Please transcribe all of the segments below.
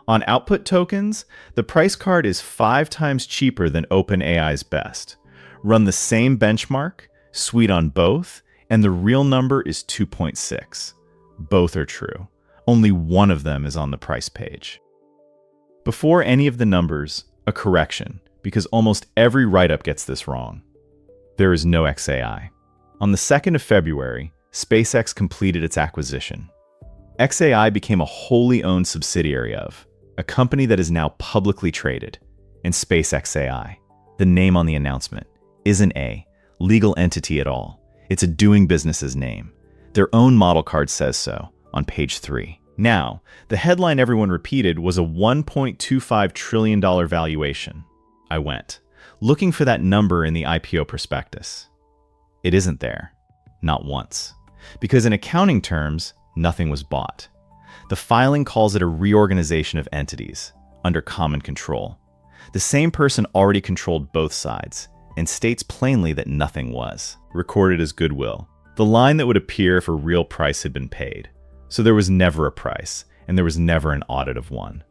On output tokens, the price card is 5 times cheaper than OpenAI's best. Run the same benchmark, sweet on both, and the real number is 2.6. Both are true. Only one of them is on the price page. Before any of the numbers, a correction, because almost every write-up gets this wrong. There is no XAI. On the 2nd of February, SpaceX completed its acquisition. XAI became a wholly owned subsidiary of a company that is now publicly traded, and SpaceXAI, the name on the announcement, isn't a legal entity at all. It's a doing business's name. Their own model card says so on page 3. Now, the headline everyone repeated was a $1.25 trillion valuation. I went, looking for that number in the IPO prospectus. It isn't there. Not once. Because in accounting terms, nothing was bought. The filing calls it a reorganization of entities under common control. The same person already controlled both sides and states plainly that nothing was recorded as goodwill, the line that would appear if a real price had been paid. So there was never a price, and there was never an audit of one.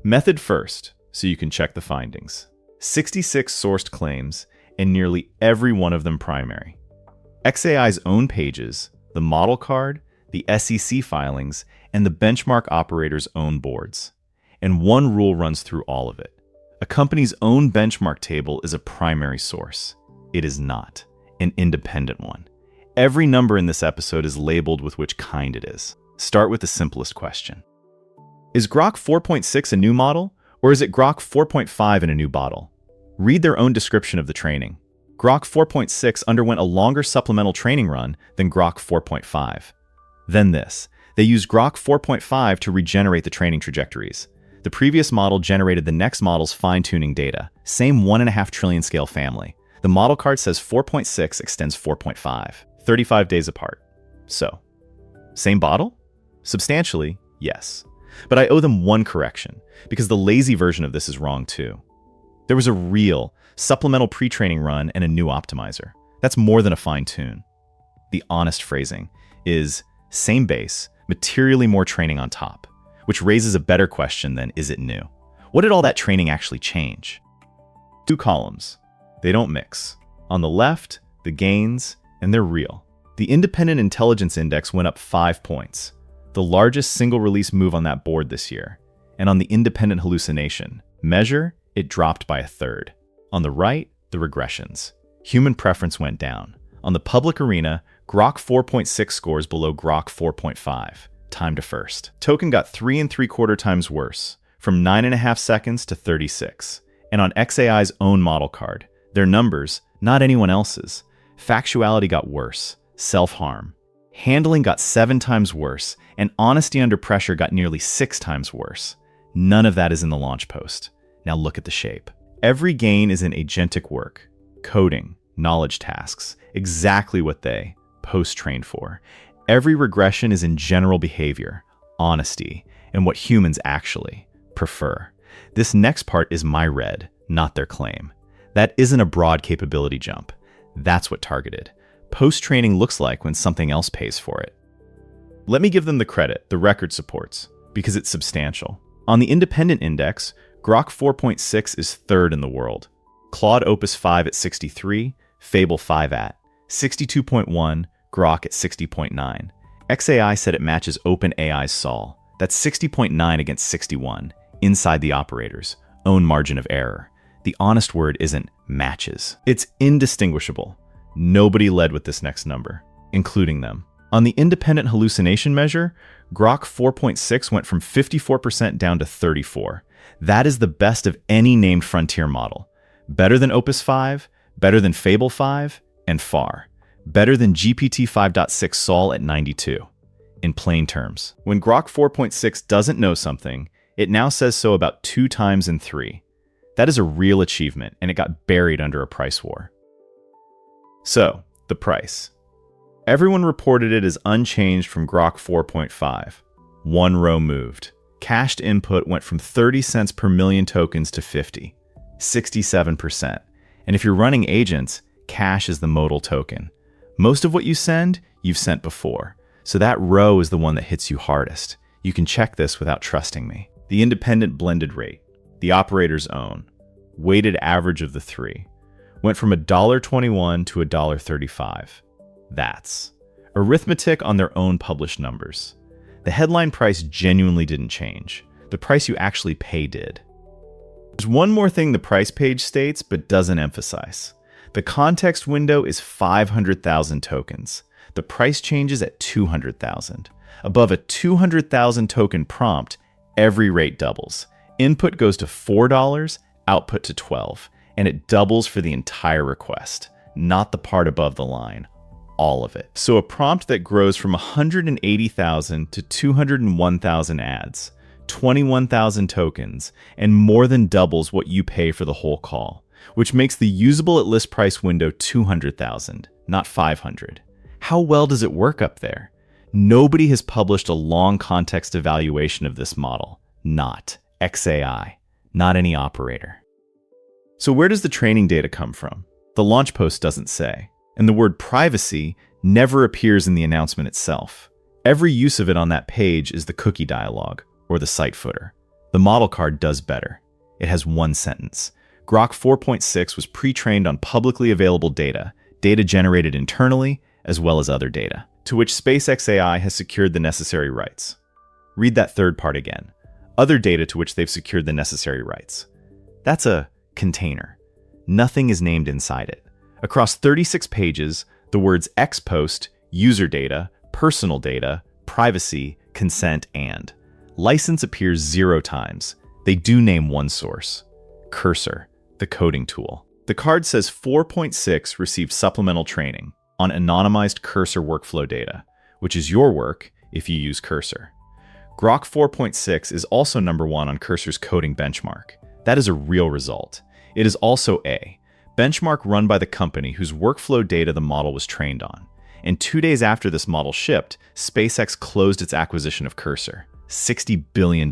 Method first, so you can check the findings. 66 sourced claims, and nearly every one of them primary. XAI's own pages, the model card, the SEC filings, and the benchmark operator's own boards. And one rule runs through all of it. A company's own benchmark table is a primary source. It is not an independent one. Every number in this episode is labeled with which kind it is. Start with the simplest question. Is Grok 4.6 a new model, or is it Grok 4.5 in a new bottle? Read their own description of the training. Grok 4.6 underwent a longer supplemental training run than Grok 4.5. Then this. They used Grok 4.5 to regenerate the training trajectories. The previous model generated the next model's fine-tuning data, same 1.5 trillion scale family. The model card says 4.6 extends 4.5, 35 days apart. So, same bottle? Substantially, yes. But I owe them one correction, because the lazy version of this is wrong too. There was a real, supplemental pre-training run and a new optimizer. That's more than a fine-tune. The honest phrasing is same base, materially more training on top, which raises a better question than is it new? What did all that training actually change? 2 columns. They don't mix. On the left, the gains, and they're real. The Independent Intelligence Index went up 5 points, the largest single release move on that board this year. And on the Independent Hallucination measure, it dropped by 1/3. On the right, the regressions. Human preference went down. On the public arena, Grok 4.6 scores below Grok 4.5. Time to first. Token got 3.75 times worse, from 9.5 seconds to 36. And on XAI's own model card, their numbers, not anyone else's. Factuality got worse. Self-harm. Handling got 7 times worse, and honesty under pressure got nearly 6 times worse. None of that is in the launch post. Now look at the shape. Every gain is in agentic work, coding, knowledge tasks, exactly what they post-trained for. Every regression is in general behavior, honesty, and what humans actually prefer. This next part is my red, not their claim. That isn't a broad capability jump. That's what targeted post-training looks like when something else pays for it. Let me give them the credit the record supports, because it's substantial. On the independent index, Grok 4.6 is 3rd in the world. Claude Opus 5 at 63, Fable 5 at 62.1, Grok at 60.9. XAI said it matches OpenAI's Sol. That's 60.9 against 61, inside the operator's own margin of error. The honest word isn't matches. It's indistinguishable. Nobody led with this next number, including them. On the independent hallucination measure, Grok 4.6 went from 54% down to 34%. That is the best of any named frontier model. Better than Opus 5, better than Fable 5, and far. Better than GPT 5.6 Sol at 92. In plain terms, when Grok 4.6 doesn't know something, it now says so about 2 times in 3. That is a real achievement, and it got buried under a price war. So, the price. Everyone reported it as unchanged from Grok 4.5. 1 row moved. Cached input went from 30 cents per million tokens to 50, 67%. And if you're running agents, cash is the modal token. Most of what you send, you've sent before. So that row is the one that hits you hardest. You can check this without trusting me. the independent blended rate, the operator's own, weighted average of the three, went from $1.21 to $1.35. That's arithmetic on their own published numbers. The headline price genuinely didn't change. The price you actually pay did. There's one more thing the price page states but doesn't emphasize. The context window is 500,000 tokens. The price changes at 200,000. Above a 200,000 token prompt, every rate doubles. Input goes to $4, output to $12, and it doubles for the entire request, not the part above the line, all of it. So a prompt that grows from 180,000 to 201,000 ads, 21,000 tokens, and more than doubles what you pay for the whole call, which makes the usable at list price window 200,000, not 500. How well does it work up there? Nobody has published a long context evaluation of this model. Not XAI, not any operator. So where does the training data come from? The launch post doesn't say, and the word privacy never appears in the announcement itself. Every use of it on that page is the cookie dialog, or the site footer. The model card does better. It has one sentence. Grok 4.6 was pre-trained on publicly available data generated internally, as well as other data, to which SpaceX AI has secured the necessary rights. Read that third part again. Other data to which they've secured the necessary rights. That's a container. Nothing is named inside it. Across 36 pages, the words XPost, user data, personal data, privacy, consent, and license appears 0 times. They do name one source, Cursor, the coding tool. The card says 4.6 received supplemental training on anonymized Cursor workflow data, which is your work if you use Cursor. Grok 4.6 is also number 1 on Cursor's coding benchmark. That is a real result. It is also a benchmark run by the company whose workflow data the model was trained on. And 2 days after this model shipped, SpaceX closed its acquisition of Cursor, $60 billion.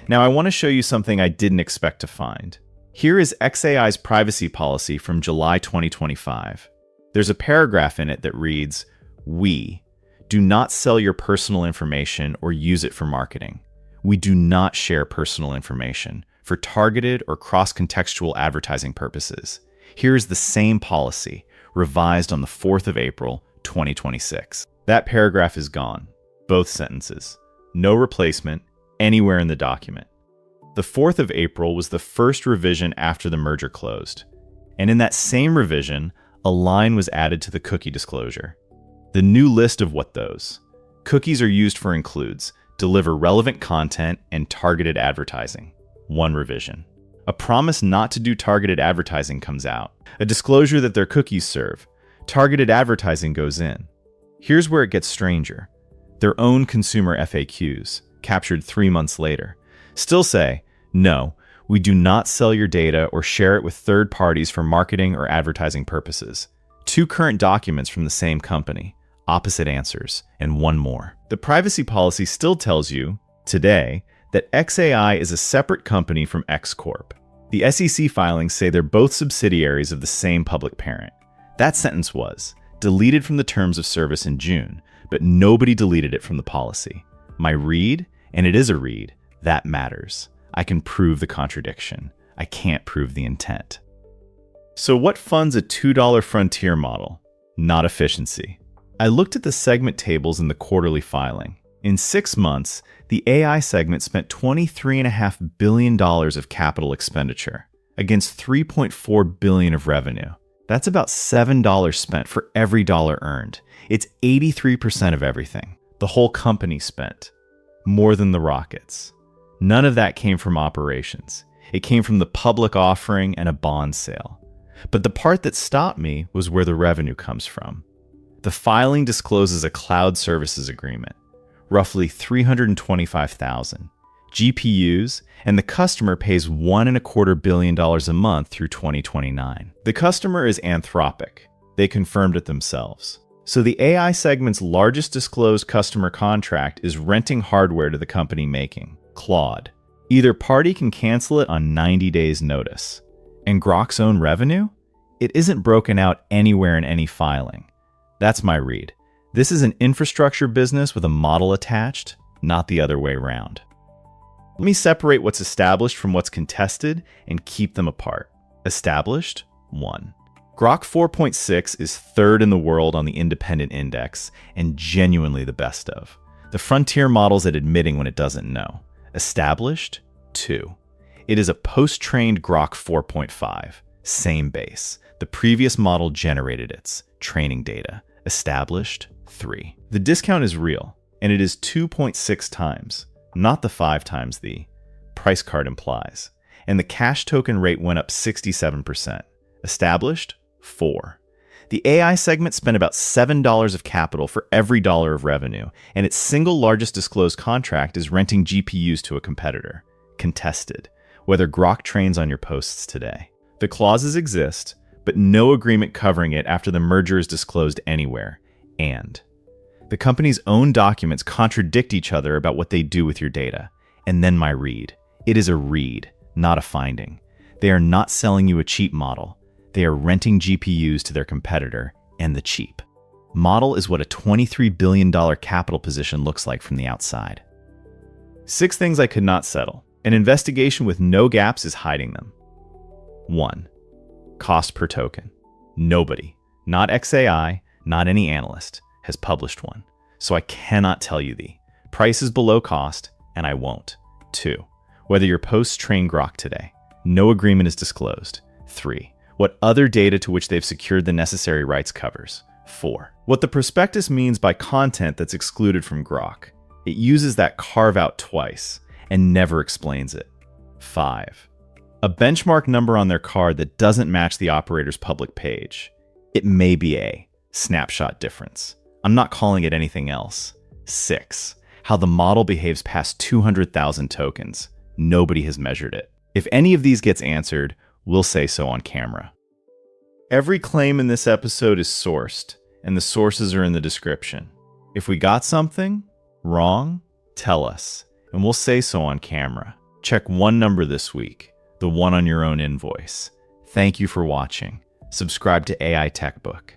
Now I want to show you something I didn't expect to find. Here is XAI's privacy policy from July 2025. There's a paragraph in it that reads, "We do not sell your personal information or use it for marketing. We do not share personal information for targeted or cross-contextual advertising purposes." Here is the same policy, revised on the 4th of April, 2026. That paragraph is gone. Both sentences. No replacement anywhere in the document. The 4th of April was the first revision after the merger closed. And in that same revision, a line was added to the cookie disclosure. The new list of what those cookies are used for includes deliver relevant content and targeted advertising. One revision. A promise not to do targeted advertising comes out. A disclosure that their cookies serve. Targeted advertising goes in. Here's where it gets stranger. Their own consumer FAQs, captured 3 months later, still say, "No, we do not sell your data or share it with third parties for marketing or advertising purposes." 2 current documents from the same company, opposite answers, and one more. The privacy policy still tells you, today, that XAI is a separate company from X Corp. The SEC filings say they're both subsidiaries of the same public parent. That sentence was deleted from the terms of service in June, but nobody deleted it from the policy. My read, and it is a read, that matters. I can prove the contradiction. I can't prove the intent. So what funds a $2 frontier model? Not efficiency. I looked at the segment tables in the quarterly filing. In 6 months, the AI segment spent $23.5 billion of capital expenditure against $3.4 billion of revenue. That's about $7 spent for every dollar earned. It's 83% of everything. The whole company spent. More than the rockets. None of that came from operations. It came from the public offering and a bond sale. But the part that stopped me was where the revenue comes from. The filing discloses a cloud services agreement, roughly $325,000, GPUs, and the customer pays $1.25 billion a month through 2029. The customer is Anthropic. They confirmed it themselves. So the AI segment's largest disclosed customer contract is renting hardware to the company making Claude. Either party can cancel it on 90 days notice. And Grok's own revenue? It isn't broken out anywhere in any filing. That's my read. This is an infrastructure business with a model attached, not the other way around. Let me separate what's established from what's contested and keep them apart. Established, 1. Grok 4.6 is third in the world on the independent index and genuinely the best of. The frontier model's at admitting when it doesn't know. Established, 2. It is a post-trained Grok 4.5, same base. The previous model generated its training data. Established, 3. The discount is real, and it is 2.6 times, not the 5 times the price card implies. And the cash token rate went up 67%. Established, 4. The AI segment spent about $7 of capital for every dollar of revenue, and its single largest disclosed contract is renting GPUs to a competitor. Contested, whether Grok trains on your posts today. The clauses exist, but no agreement covering it after the merger is disclosed anywhere. And the company's own documents contradict each other about what they do with your data. And then my read. It is a read, not a finding. They are not selling you a cheap model. They are renting GPUs to their competitor, and the cheap model is what a $23 billion capital position looks like from the outside. 6 things I could not settle. An investigation with no gaps is hiding them. 1. Cost per token. Nobody, not XAI, not any analyst, has published one. So I cannot tell you the price is below cost, and I won't. 2. Whether your posts train Grok today. No agreement is disclosed. 3. What other data to which they've secured the necessary rights covers. 4. What the prospectus means by content that's excluded from Grok. It uses that carve-out twice and never explains it. 5. A benchmark number on their card that doesn't match the operator's public page. It may be a snapshot difference. I'm not calling it anything else. 6. How the model behaves past 200,000 tokens. Nobody has measured it. If any of these gets answered, we'll say so on camera. Every claim in this episode is sourced, and the sources are in the description. If we got something wrong, tell us, and we'll say so on camera. Check one number this week, the one on your own invoice. Thank you for watching. Subscribe to AI Tech Book.